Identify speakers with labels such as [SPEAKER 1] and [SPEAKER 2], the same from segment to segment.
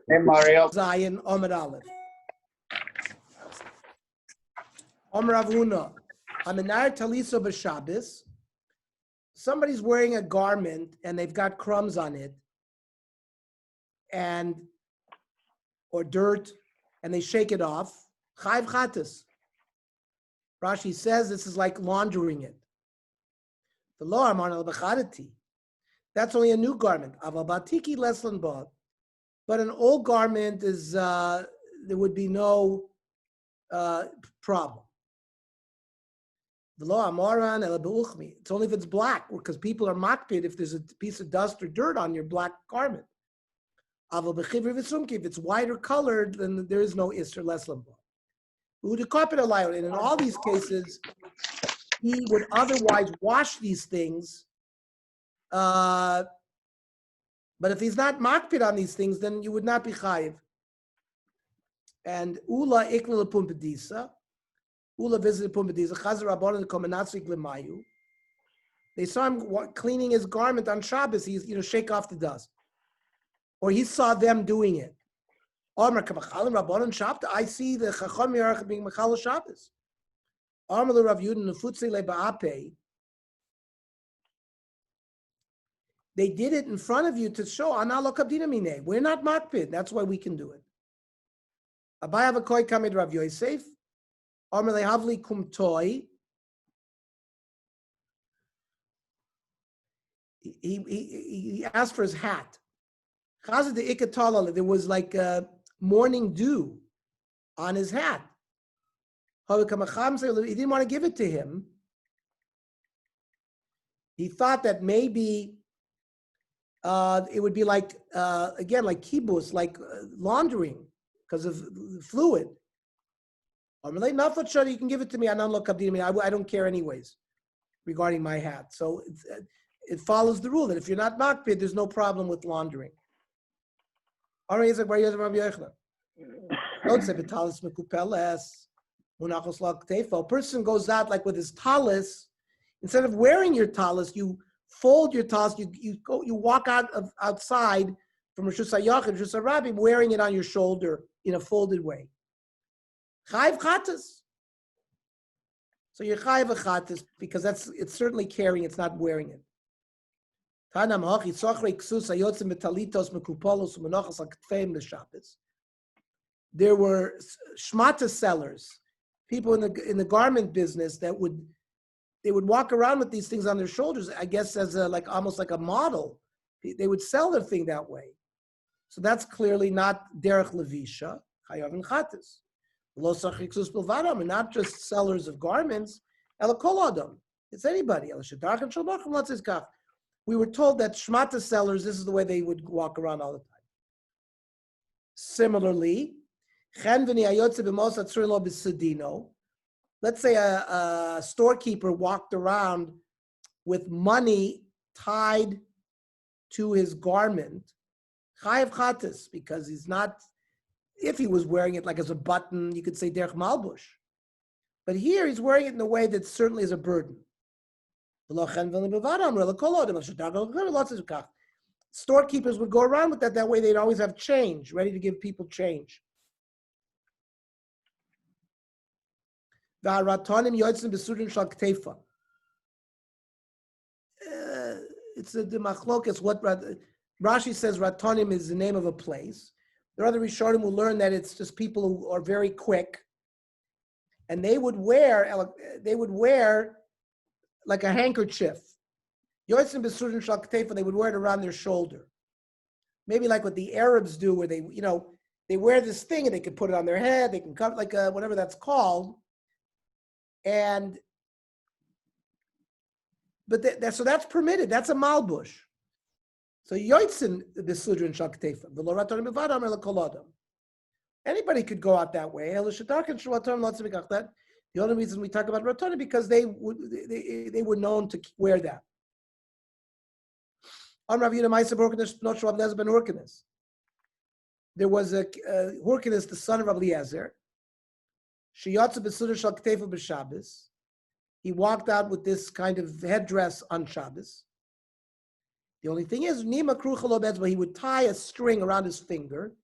[SPEAKER 1] Hey, Mario.
[SPEAKER 2] Zion, Omer Aleph. Omer Avuna. Aminar Taliso b'Shabbos. Somebody's wearing a garment and they've got crumbs on it or dirt, and they shake it off. Chayv chatas. Rashi says this is like laundering it. The law amar al b'chadati. That's only a new garment. Aval batiki leslan ba. But an old garment is there would be no problem. The law amaran el beuchmi. It's only if it's black, because people are makpid if there's a piece of dust or dirt on your black garment. Aval b'chivri v'sumki. If it's white or colored, then there is no isser leslan ba. And in all these cases, he would otherwise wash these things. But if he's not makpid on these things, then you would not be chayiv. And Ula ikla pumbedisa. Ula visited pumbedisa. Chazar rabbanon komenatzik lemayu. They saw him cleaning his garment on Shabbos. He's shake off the dust, or he saw them doing it. I see the chacham yarach being mechal Shabbos. Amar Rav Yudin nefutzi lebaape. They did it in front of you to show analo kabdina mine. We're not makpid. That's why we can do it. Abai avakoy kamid Rav Yosef. Amar lehavli kumtoi. He asked for his hat. Chazad the ikatala. There was like morning dew on his hat. He didn't want to give it to him. He thought that maybe it would be like, again, like kibus, like laundering because of the fluid. You can give it to me. I don't care anyways regarding my hat. So it follows the rule that if you're not makpid, there's no problem with laundering. A person goes out like with his talis. Instead of wearing your talis, you fold your talis. You walk outside from Rosh Hashanah, Rosh Hashanah, wearing it on your shoulder in a folded way. Chayv chatas. So you're chayv chatas because it's certainly carrying. It's not wearing it. There were shmata sellers, people in the garment business that would walk around with these things on their shoulders, I guess as almost like a model. They would sell their thing that way. So that's clearly not derech levisha, chayav and chatas. And not just sellers of garments, elakol adam. It's anybody. We were told that shmata sellers, this is the way they would walk around all the time. Similarly, let's say a storekeeper walked around with money tied to his garment, chayav chatas, because he's not, if he was wearing it like as a button, you could say derech malbush. But here he's wearing it in a way that certainly is a burden. Storekeepers would go around with that way they'd always have change, ready to give people change. It's a demachlokas. What Rashi says Ratonim is the name of a place. There are other Rishonim who learn that it's just people who are very quick, and they would wear like a handkerchief. Yotzim b'surin shal k'tefa, they would wear it around their shoulder. Maybe like what the Arabs do, where they wear this thing and they can put it on their head, they can cover like whatever that's called. So that's permitted. That's a malbush. So yotzim b'surin shal k'tefa, v'lo ratonim b'vadam or l'kol adam. Anybody could go out that way. The only reason we talk about Ratonim because they were known to wear that. There was a Hyrcanus, the son of Rabbi Eliezer. He walked out with this kind of headdress on Shabbos. The only thing is, he would tie a string around his finger.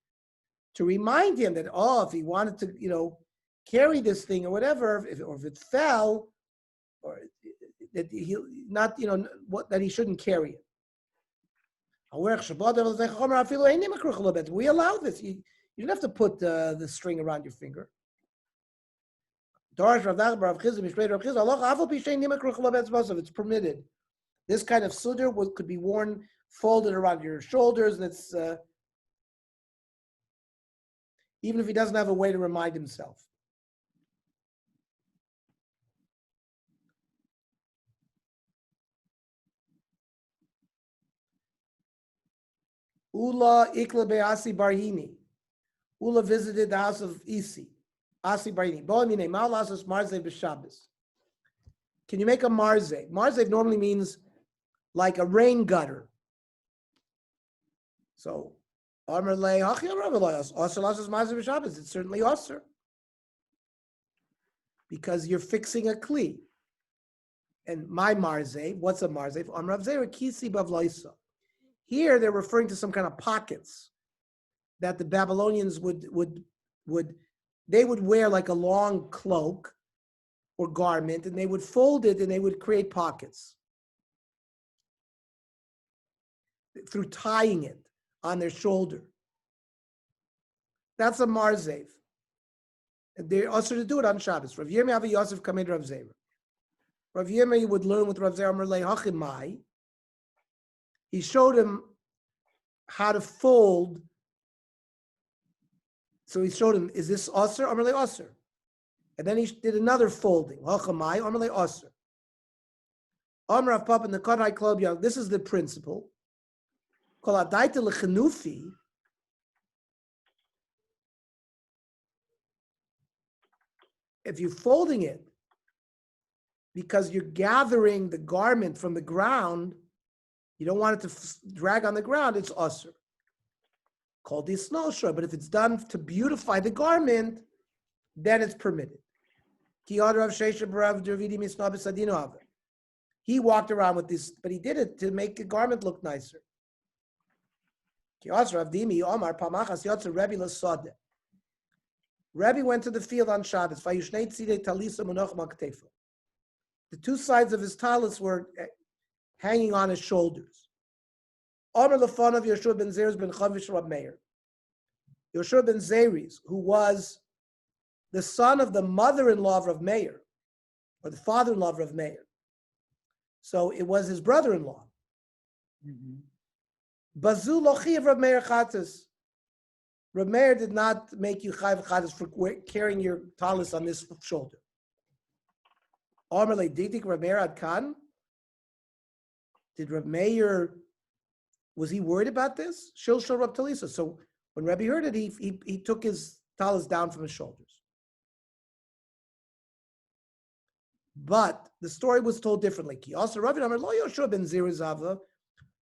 [SPEAKER 2] to remind him that, if he wanted to, carry this thing or whatever, or if it fell, or that he not, that he shouldn't carry it. We allow this. You don't have to put the string around your finger. It's permitted. This kind of sudar could be worn folded around your shoulders, and it's even if he doesn't have a way to remind himself. Ula ikla be'asi barhini. Ula visited the house of Asi barhini. Bo'amine ma'alasos marzev b'Shabbos. Can you make a marzev? Marzev normally means like a rain gutter. So, it's certainly osir. Because you're fixing a kli. And my marzev, what's a marzev? Amrav zera kisi bavloisa. Here they're referring to some kind of pockets that the Babylonians would wear like a long cloak or garment, and they would fold it and they would create pockets through tying it on their shoulder. That's a marzev. They're also to do it on Shabbos. Rav Yirmiyah Avi Yosef Kamed Rav Zera. Rav Yirmiyah would learn with Rav Zera Amar Lei Hachimai. He showed him how to fold. So he showed him, is this Aser? Amar Lei Aser. And then he did another folding. Hachamai, Amar Lei Aser. Amar Rav Papa in the Kadai Club, this is the principle. Kol Adaita Lechenufi. If you're folding it because you're gathering the garment from the ground, you don't want it to drag on the ground, it's usher. Called the snow shore. But if it's done to beautify the garment, then it's permitted. He walked around with this, but he did it to make the garment look nicer. Rebbe went to the field on Shabbos. The two sides of his talis were hanging on his shoulders. Yoshua ben Zeres ben Chavish Rab Meir. Yoshua ben Zeres, who was the son of the mother-in-law of Rav Meir, or the father-in-law of Rav Meir. So it was his brother-in-law. Bazu lochi of Rav Meir chatas. Rav Meir did not make you chayv chatas for carrying your talis on this shoulder. Did Rav Meir ad kan? Did Rav Meir, was he worried about this? Shil shel Rav Talisa. So when Rabbi heard it, he took his talis down from his shoulders. But the story was told differently. Also, Rav Amar lo Yoshua ben Zeruz Ava.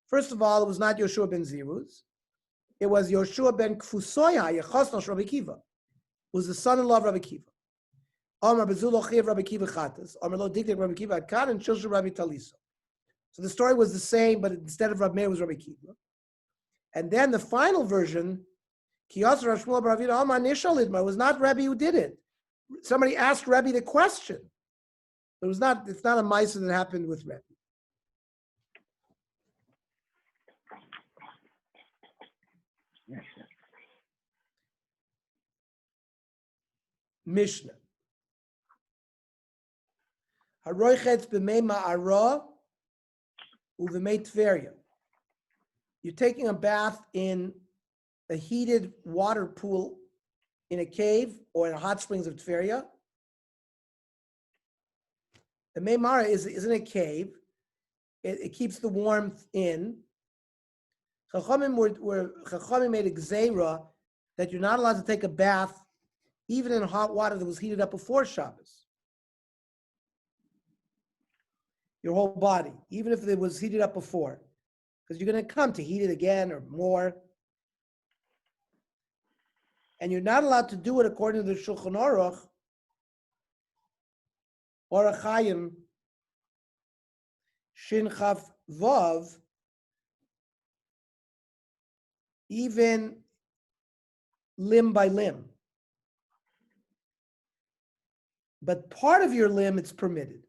[SPEAKER 2] First of all, it was not Yoshua ben Zeruz. It was Yoshua ben Kfusoya Yechosnos Rabbi Kiva, who was the son-in-law of Rabbi Kiva. Amar bezulo chiv Rabbi Kiva chatas. Amar lo diktek Rabbi Kiva adkan and shilshul Rabbi Talisa. So the story was the same, but instead of Rabbi Meir, it was Rabbi Kiva. And then the final version, Kiyas Rav Shmuel bar Avida Amar Nishal Idmar, was not Rabbi who did it. Somebody asked Rabbi the question. It's not a ma'aseh that happened with Rabbi. Mishnah. Haroichetz b'mei ma'ara u'v'mei tveria. You're taking a bath in a heated water pool in a cave or in hot springs of Tveria. The mei ma'ara is in a cave. It keeps the warmth in. Chachamim made a gzeira that you're not allowed to take a bath even in hot water that was heated up before Shabbos. Your whole body, even if it was heated up before, because you're going to come to heat it again or more. And you're not allowed to do it according to the Shulchan Aruch or a Chaim Shin Chaf Vav, even limb by limb. But part of your limb, it's permitted.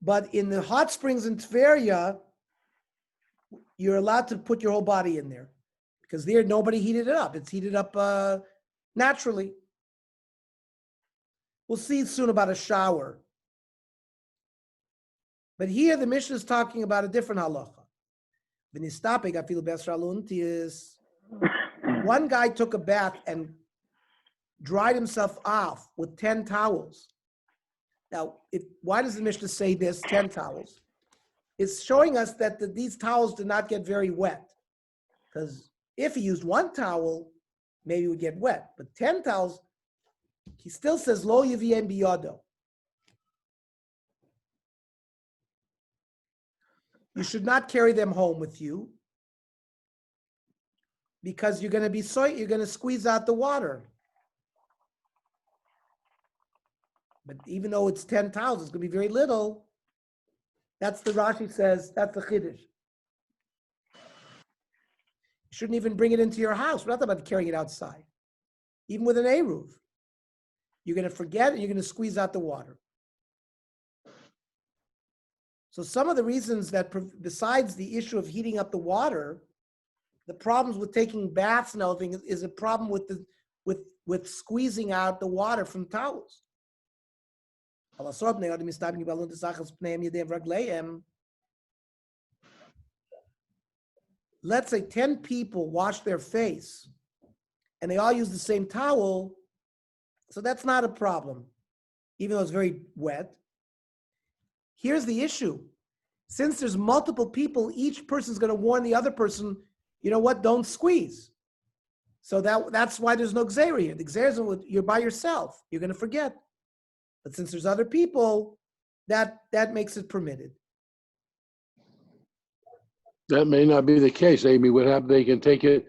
[SPEAKER 2] But in the hot springs in Tveria, you're allowed to put your whole body in there because there nobody heated it up. It's heated up naturally. We'll see soon about a shower. But here the Mishnah is talking about a different halacha. One guy took a bath and dried himself off with 10 towels. Now, why does the Mishnah say this, 10 towels? It's showing us that these towels did not get very wet. Because if he used one towel, maybe it would get wet. But 10 towels, he still says, Lo yiviem biyado. You should not carry them home with you because you're going to squeeze out the water. But even though it's 10 towels, it's going to be very little. That's the Rashi says, that's the Chiddush. You shouldn't even bring it into your house. We're not talking about carrying it outside. Even with an Eruv. You're going to forget and you're going to squeeze out the water. So some of the reasons that, besides the issue of heating up the water, the problems with taking baths and everything is a problem with squeezing out the water from towels. Let's say 10 people wash their face and they all use the same towel, so that's not a problem, even though it's very wet. Here's the issue. Since there's multiple people, each person's going to warn the other person, you know what, don't squeeze. So that's why there's no gzeira here. The gzeira is you're by yourself. You're going to forget. But since there's other people, that makes it permitted.
[SPEAKER 1] That may not be the case. Amy, what happen? They can take it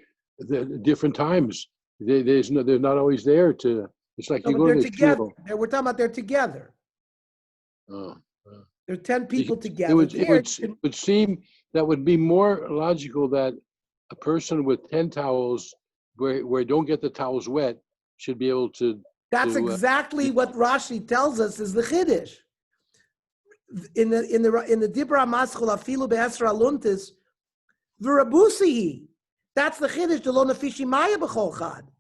[SPEAKER 1] at different times. They're not always there to. It's like you go to
[SPEAKER 2] together. We're talking about they're together.
[SPEAKER 1] Oh.
[SPEAKER 2] There are 10 people together.
[SPEAKER 1] It would seem that would be more logical that a person with 10 towels, where don't get the towels wet, should be able to.
[SPEAKER 2] That's exactly what Rashi tells us is the Chiddush. In the Dibra Maschul Afilu Be'esra Luntis, V'Rabusihi. That's the Chiddush. The Lo Nefishi Maya B'Chol Chad.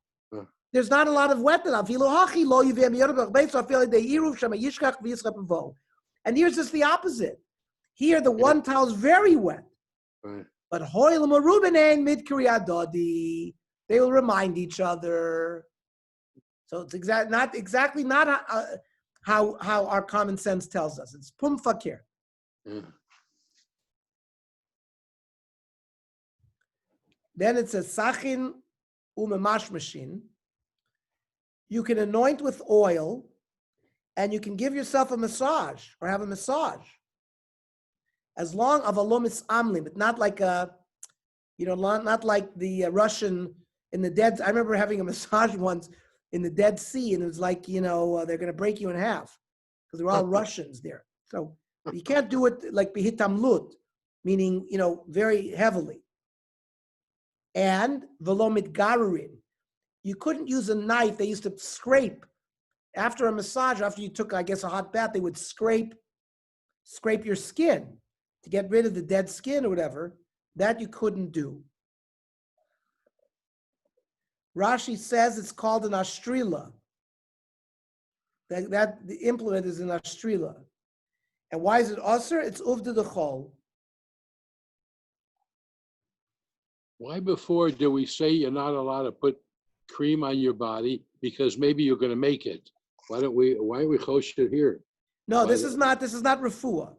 [SPEAKER 2] There's not a lot of wetness. Afilu Hachi Lo Yivem Yorubach Beis Afilu Deiruv Shema Yishkach V'Yischap V'Vo. And here's just the opposite. Here, the one towel is very wet.
[SPEAKER 1] Right.
[SPEAKER 2] But Hoyle Marubanen Mid Dodi, they will remind each other. So it's not exactly how our common sense tells us. It's pum fakir.
[SPEAKER 1] Yeah.
[SPEAKER 2] Then it says sachin umemashmashin. You can anoint with oil, and you can give yourself a massage or have a massage. As long of a lomis amlim, but not like not like the Russian in the Dead. I remember having a massage once in the Dead Sea, and it was like, they're going to break you in half because they're all Russians there. So you can't do it like bihitamlut, meaning, very heavily. And velomit garurin. You couldn't use a knife. They used to scrape. After a massage, after you took, I guess, a hot bath, they would scrape your skin to get rid of the dead skin or whatever. That you couldn't do. Rashi says it's called an ashtrila. That the implement is an ashtrila. And why is it usher? It's uvda dechol.
[SPEAKER 1] Why before do we say you're not allowed to put cream on your body because maybe you're going to make it? Why aren't we kosher here?
[SPEAKER 2] No, this is not refuah.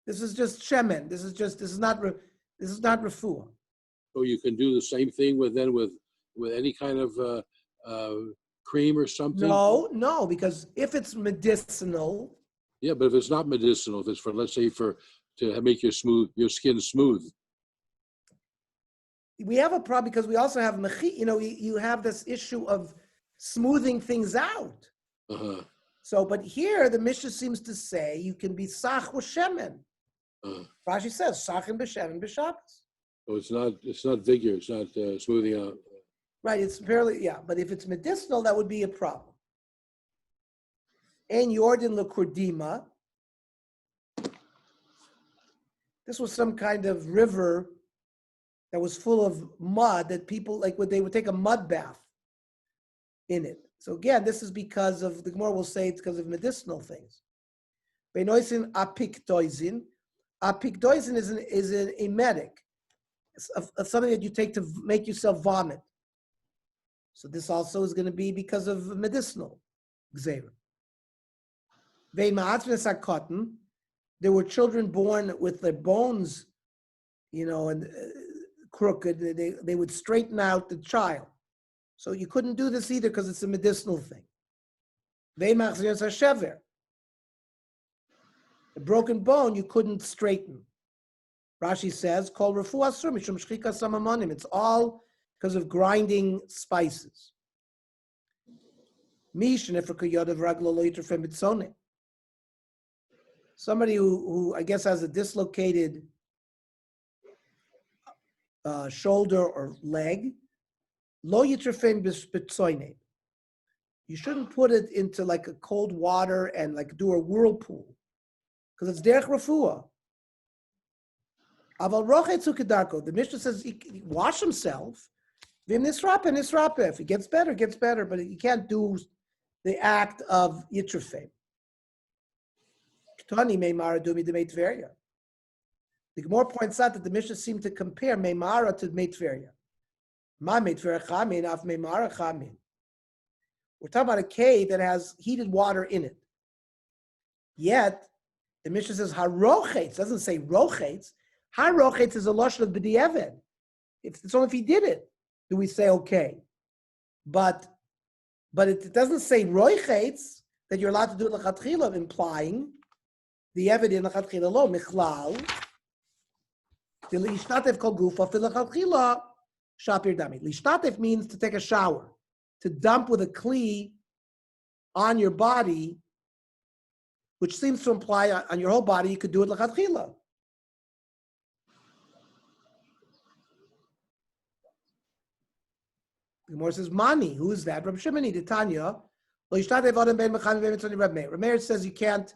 [SPEAKER 2] This is just shemen. This is not refuah.
[SPEAKER 1] So you can do the same thing with any kind of cream or something?
[SPEAKER 2] No, because if it's medicinal.
[SPEAKER 1] Yeah, but if it's not medicinal, if it's for, let's say, to make your skin smooth.
[SPEAKER 2] We have a problem because we also have you have this issue of smoothing things out.
[SPEAKER 1] Uh-huh.
[SPEAKER 2] So, but here the Mishnah seems to say you can be sach with shemen. Rashi says sachin b'shemen b'shabbos.
[SPEAKER 1] So it's not vigor, it's not smoothing out.
[SPEAKER 2] Right, it's fairly, yeah, but if it's medicinal, that would be a problem. And Yordan Lakurdima, this was some kind of river that was full of mud that people, like they would take a mud bath in it. So again, this is because of, the Gemara will say it's because of medicinal things. Benoisin apikdoisin. Apikdoisin is an emetic. It's something that you take to make yourself vomit. So this also is going to be because of medicinal gzeira. Cotton. There were children born with their bones, and crooked. They would straighten out the child. So you couldn't do this either because it's a medicinal thing. The broken bone you couldn't straighten. Rashi says, "Kol refu asur mishum shchika samamonim." It's all because of grinding spices. Somebody who I guess has a dislocated shoulder or leg, lo yitrefem b'tzoyne. You shouldn't put it into like a cold water and like do a whirlpool, because it's derech refuah. Aval rochetzu kedarko. The Mishnah says he wash himself. Vim nisrape, nisrape. If he gets better, gets better. But you can't do the act of yitrefem. Ktani meimara dumi de meitveria. The Gemara points out that the Mishnah seemed to compare meimara to meitveria. Ma meitveria chamin, af meimara chamin. We're talking about a cave that has heated water in it. Yet, the Mishnah says harochetz, doesn't say rochetz. Harochetz is a lashon of b'di'evet. It's only if he did it do we say okay. But it doesn't say roichetz that you're allowed to do it l'chatchila, implying the evidence l'chatchila lo michlal. The lishtatev kol gufa fil l'chatchila shapir dami. Lishtatev means to take a shower, to dump with a kli on your body, which seems to imply on your whole body you could do it l'chatchila. The Gemara says, Mani, who is that? Rabbi Shimoni, the Tanya. Rameir says you can't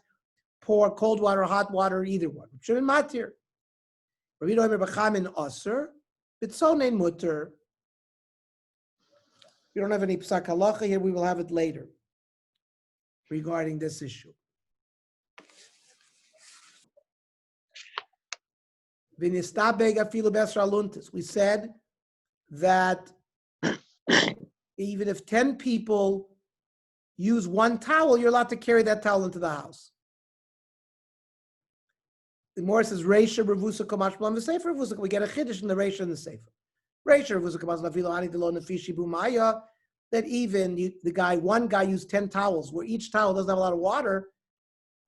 [SPEAKER 2] pour cold water or hot water or either one. Shimon Matir. Rabbi Chamin Aser, Bitzonein Mutter. We don't have any Psak Halacha here, we will have it later regarding this issue. We said that even if 10 people use one towel, you're allowed to carry that towel into the house. The Gemara says, Reisha Revusa Kamash Blam V'Sefer Revusa. We get a chiddush in the Reisha and the Sefer. Reisha Revusa Kamash Nafilo Ani Delo Nefishi Bumaya. That even one guy used 10 towels, where each towel doesn't have a lot of water.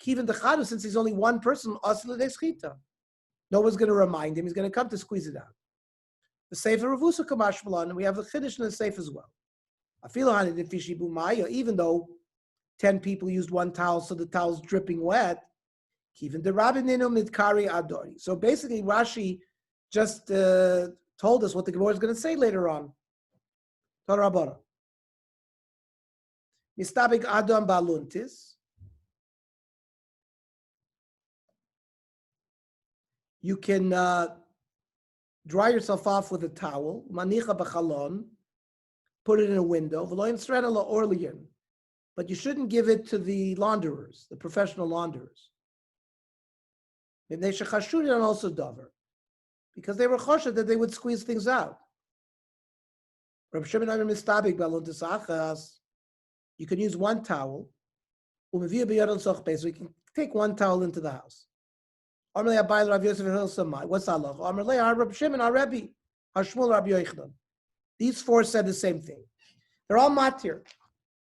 [SPEAKER 2] Kivin Dechadu, since he's only one person, Asla Deschita. No one's going to remind him. He's going to come to squeeze it out. The Sefer Revusa Kamash Blam, and we have the chiddush in the Sefer as well. Even though 10 people used one towel, so the towel's dripping wet. So basically, Rashi just told us what the Gemara is going to say later on. Mistabik Adam Baluntis. You can dry yourself off with a towel. Manicha b'chalon. Put it in a window, but you shouldn't give it to the launderers, the professional launderers. And also dover, because they were choshed that they would squeeze things out. You can use one towel, so you can take one towel into the house. What's that? These four said the same thing. They're all matir.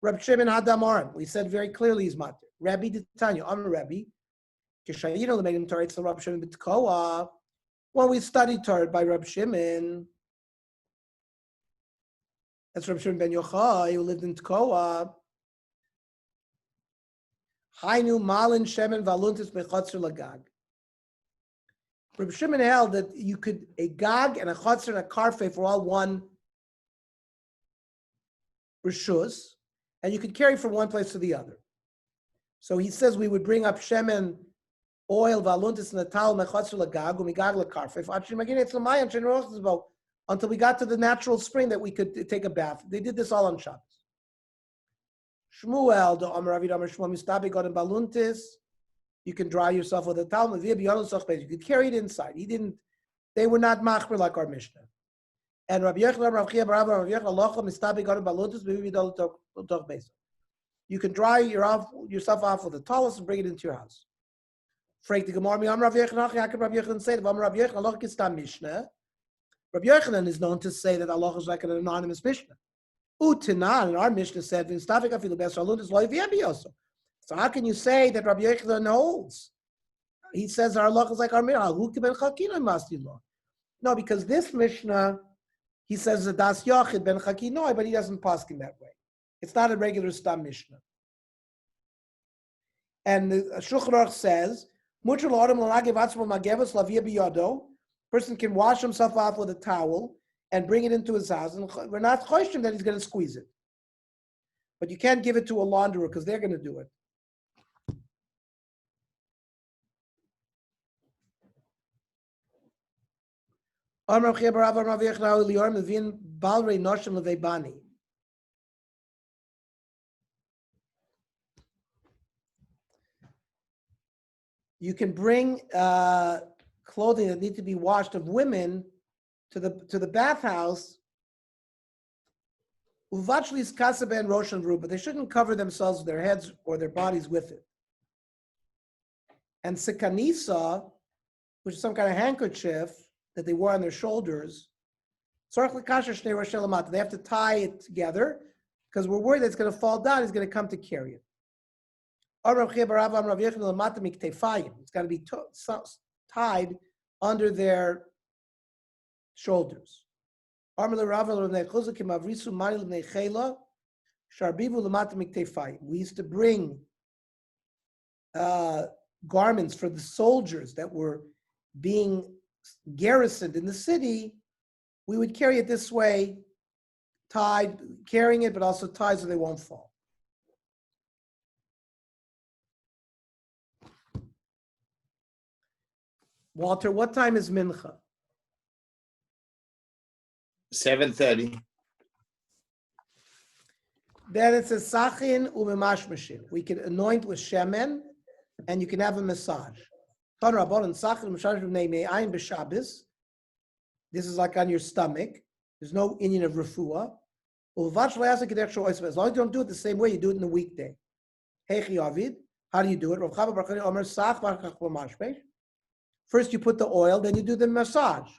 [SPEAKER 2] Reb Shimon Hadam Aron. We said very clearly he's matir. Rabbi Tanya, I'm a Rabbi. When we studied Torah by Reb Shimon, that's Reb Shimon ben Yochai, who lived in Tekoa. Hainu malin shemen valuntis bechotzer lagag. Rabbi Shimon held that you could, a gag and a chotzer and a karfe for all one rishus, and you could carry from one place to the other. So he says we would bring up shemen, oil, valuntis, natal, mechotzer lagag, umigag lakarfe, until we got to the natural spring that we could take a bath. They did this all on Shabbos. Shmuel, the Amar Avid Amar Shmuel Mistabi got in baluntis. You can dry yourself with a towel. You could carry it inside. They were not machmer like our Mishnah. And Rabbi Yochanan, Rabbi Chia, Rabbi Yochanan, Allah Mistabi got in baluntis. You can dry yourself off with a towel and bring it into your house. Freak the Gemara, Rabbi Yochanan said, Rabbi Yochanan, Allah Kistam Mishnah. Rabbi Yochanan is known to say that Allah is like an anonymous Mishnah. Utanan, and our Mishnah said, so how can you say that Rabbi Yochanan holds? He says our Allah is like our Mishnah. No, because this Mishnah, he says that Das Yochid ben Chakinoi, but he doesn't paskin that way. It's not a regular Stam Mishnah. And the Shulchan Aruch says, person can wash himself off with a towel and bring it into his house, and we're not choshim that he's going to squeeze it. But you can't give it to a launderer because they're going to do it. You can bring clothing that need to be washed of women to the bathhouse, but they shouldn't cover themselves with their heads or their bodies with it. And sikanisa, which is some kind of handkerchief that they wore on their shoulders, they have to tie it together because we're worried that it's going to fall down. He's going to come to carry it. It's got to be tied under their shoulders. We used to bring garments for the soldiers that were being garrisoned in the city. We would carry it this way, tied, carrying it, but also tied so they won't fall. Walter, what time is Mincha?
[SPEAKER 3] 7:30.
[SPEAKER 2] Then it says Sachin umemashmashin. We can anoint with shemen, and you can have a massage. This is like on your stomach. There's no Indian of refuah. As long as you don't do it the same way, you do it in the weekday. How do you do it? First you put the oil, then you do the massage.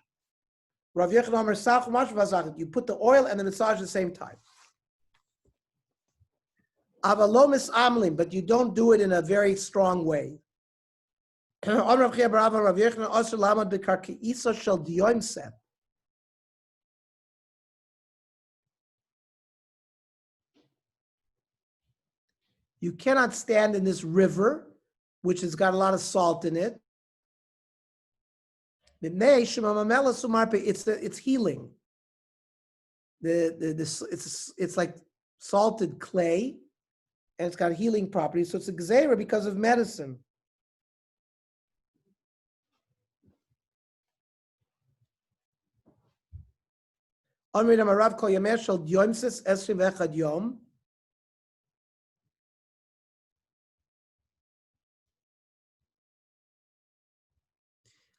[SPEAKER 2] You put the oil and the massage at the same time. But you don't do it in a very strong way. You cannot stand in this river, which has got a lot of salt in it. It's healing. It's like salted clay, and it's got healing properties. So it's a gzeira because of medicine.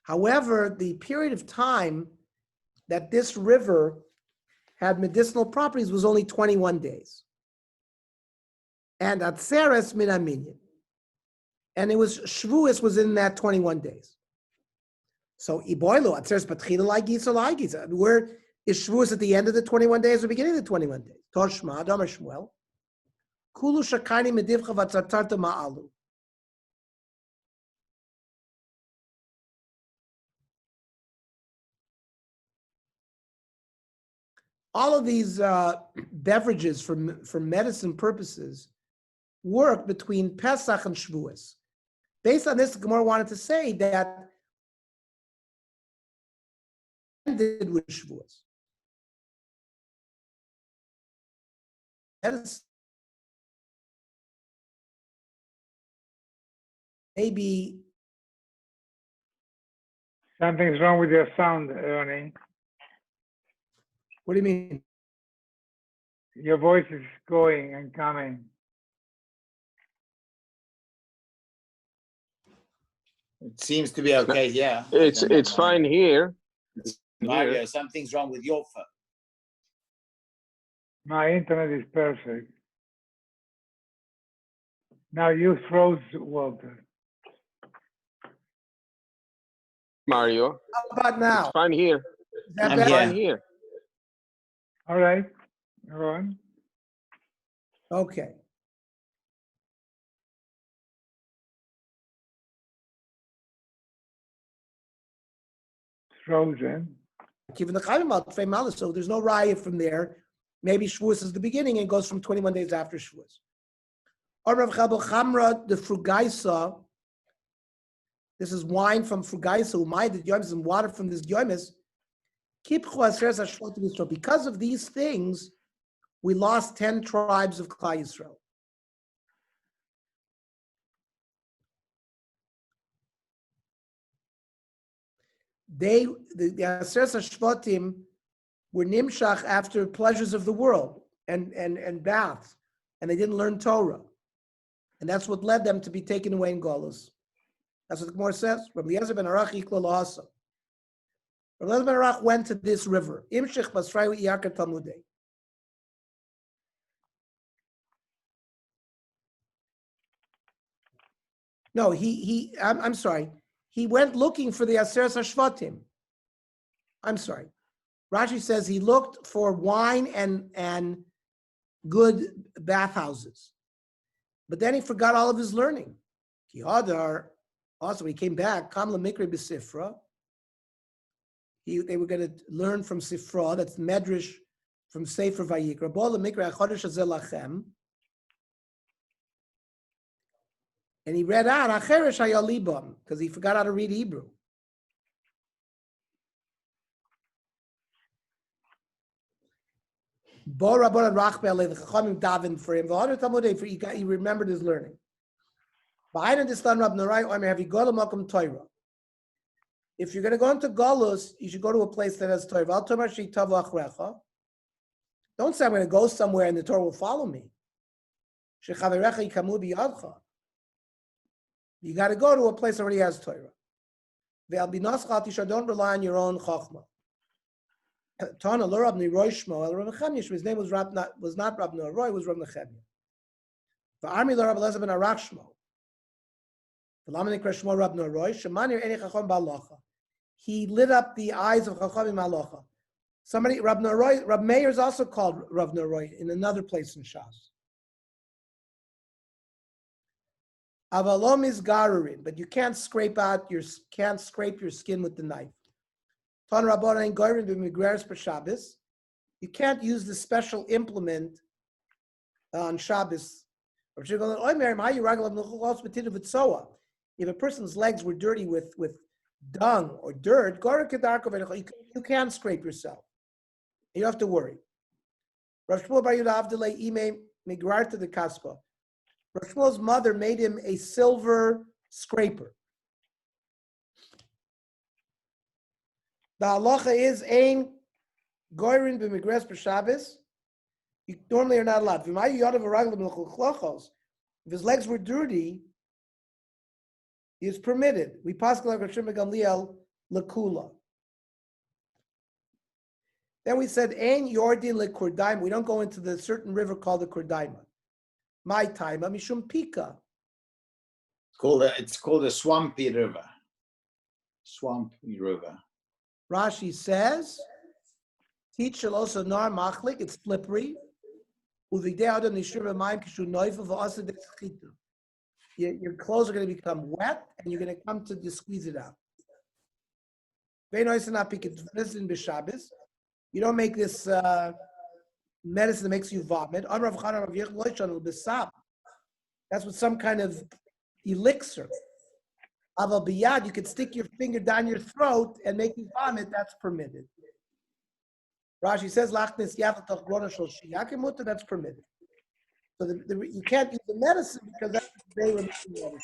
[SPEAKER 2] However, the period of time that this river had medicinal properties was only 21 days. And Atzeres min Aminyan. And it was, Shavuos was in that 21 days. So, Iboilo, Atzeres Patchila Laigisa. Where is Shavuos at the end of the 21 days or beginning of the 21 days? Toshma, Damar Shmuel. Kulu Shakani Medivcha Vatzartarta Ma'alu. All of these beverages for medicine purposes work between Pesach and Shavuos. Based on this, the Gemara wanted to say that ended with Shavuos. That is maybe
[SPEAKER 4] Something's wrong with your sound, Ernie.
[SPEAKER 2] what do you mean?
[SPEAKER 4] Your voice is going and coming.
[SPEAKER 3] It seems to be okay. Yeah.
[SPEAKER 5] It's fine here.
[SPEAKER 3] Mario, something's wrong with your phone.
[SPEAKER 4] My internet is perfect. Now you froze, Walter.
[SPEAKER 5] Mario,
[SPEAKER 2] How about now?
[SPEAKER 5] it's fine here.
[SPEAKER 2] Is that
[SPEAKER 3] I'm
[SPEAKER 2] better?
[SPEAKER 3] here.
[SPEAKER 5] Fine here.
[SPEAKER 4] All right, go on.
[SPEAKER 2] Okay.
[SPEAKER 4] It's frozen.
[SPEAKER 2] Given the Chayim Alfei Malas, so there's no raya from there. Maybe Shavuos is the beginning and goes from 21 days after Shavuos. Or Rav Chabal Chamra, the Frugaisa, this is wine from Frugaisa, Umay, the Yomis, and water from this Yomis. Because of these things, we lost 10 tribes of Klal Yisrael. The Aseret HaShvatim were nimshach after pleasures of the world and baths, and they didn't learn Torah. And that's what led them to be taken away in Golus. That's what the Gemara says. Rabbi Eliezer ben Arach ikla lahasa. Rabbi Eliezer ben Arach went to this river. Imshich basrayu iyakar talmudei. No, I'm sorry. He went looking for the Aseret HaShvatim. I'm sorry. Rashi says he looked for wine and good bathhouses. But then he forgot all of his learning. Kihadar, also, when he came back, Kamla Mikri B'Sifra. They were going to learn from Sifra, that's Medrash from Sefer Vayikra. Bola Mikri HaChodesh Hazeh Lachem. And he read out Acheresh Hayalibam, because he forgot how to read Hebrew. Bora Bora Rachbele, the Chachamim davened for him. The other Talmudei, he remembered his learning. If you're going to go into Golus, you should go to a place that has Torah. Don't say I'm going to go somewhere and the Torah will follow me. You got to go to a place that already has Torah. Don't rely on your own Chachma. His name was not Rab Noah, it was Rab Nechemia. The army Rab Eliezer ben Arach Shmo. He lit up the eyes of Chachamim Halacha. Somebody, Rab Meir is also called Rab Noroi in another place in Shas. Avalom is garurin, but you can't scrape your skin with the knife. You can't use the special implement on Shabbos. If a person's legs were dirty with dung or dirt, you can scrape yourself. You don't have to worry. Rav Shmuel's mother made him a silver scraper. The halacha is ein goyrin b'migres b'Shabbos. You normally are not allowed. If his legs were dirty, he is permitted. We pass like Rav Gamliel lekula. Then we said ein yordin lekurdaima. We don't go into the certain river called the Kurdaima. My time, mishum pika.
[SPEAKER 3] It's called a swampy river. Swampy river.
[SPEAKER 2] Rashi says, teach shall also nar machlik, it's slippery. Your clothes are going to become wet and you're going to come to squeeze it out. You don't make this medicine that makes you vomit. That's with some kind of elixir. Aval biyad, you could stick your finger down your throat and make you vomit, that's permitted. Rashi says, Lachnis yav l'toch grona shel shiyakim mutar, that's permitted. So you can't use the medicine because that's they were making medicine.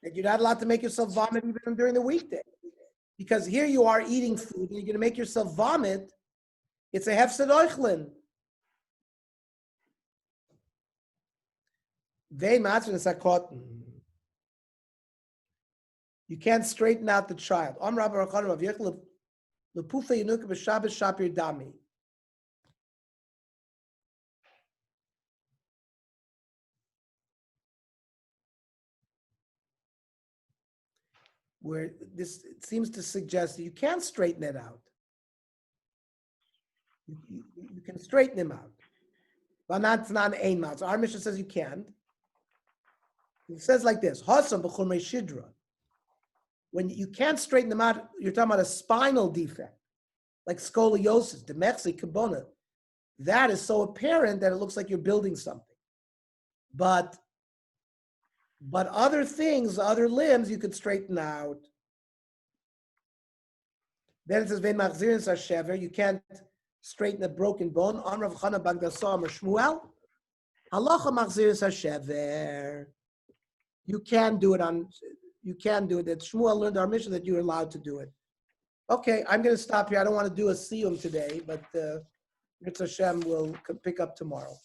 [SPEAKER 2] That you're not allowed to make yourself vomit even during the weekday. Because here you are eating food and you're going to make yourself vomit. It's a hefsed oichlin. You can't straighten out the child. Where this seems to suggest that you can't straighten it out. You can straighten him out. But not ein mat. So our mission says you can't. It says like this: Hasam b'chumrei shidra. When you can't straighten them out, you're talking about a spinal defect, like scoliosis, demexi kabona. That is so apparent that it looks like you're building something. But other things, other limbs, you could straighten out. Then it says, "Vein machzirin sashever." You can't straighten a broken bone. Amrav Chana Bagdasam or Shmuel. Halacha machzirin sashever. You can do it. That Shmuel learned our mission that you're allowed to do it. Okay, I'm going to stop here. I don't want to do a siyum today, but Mitzvah Hashem will pick up tomorrow.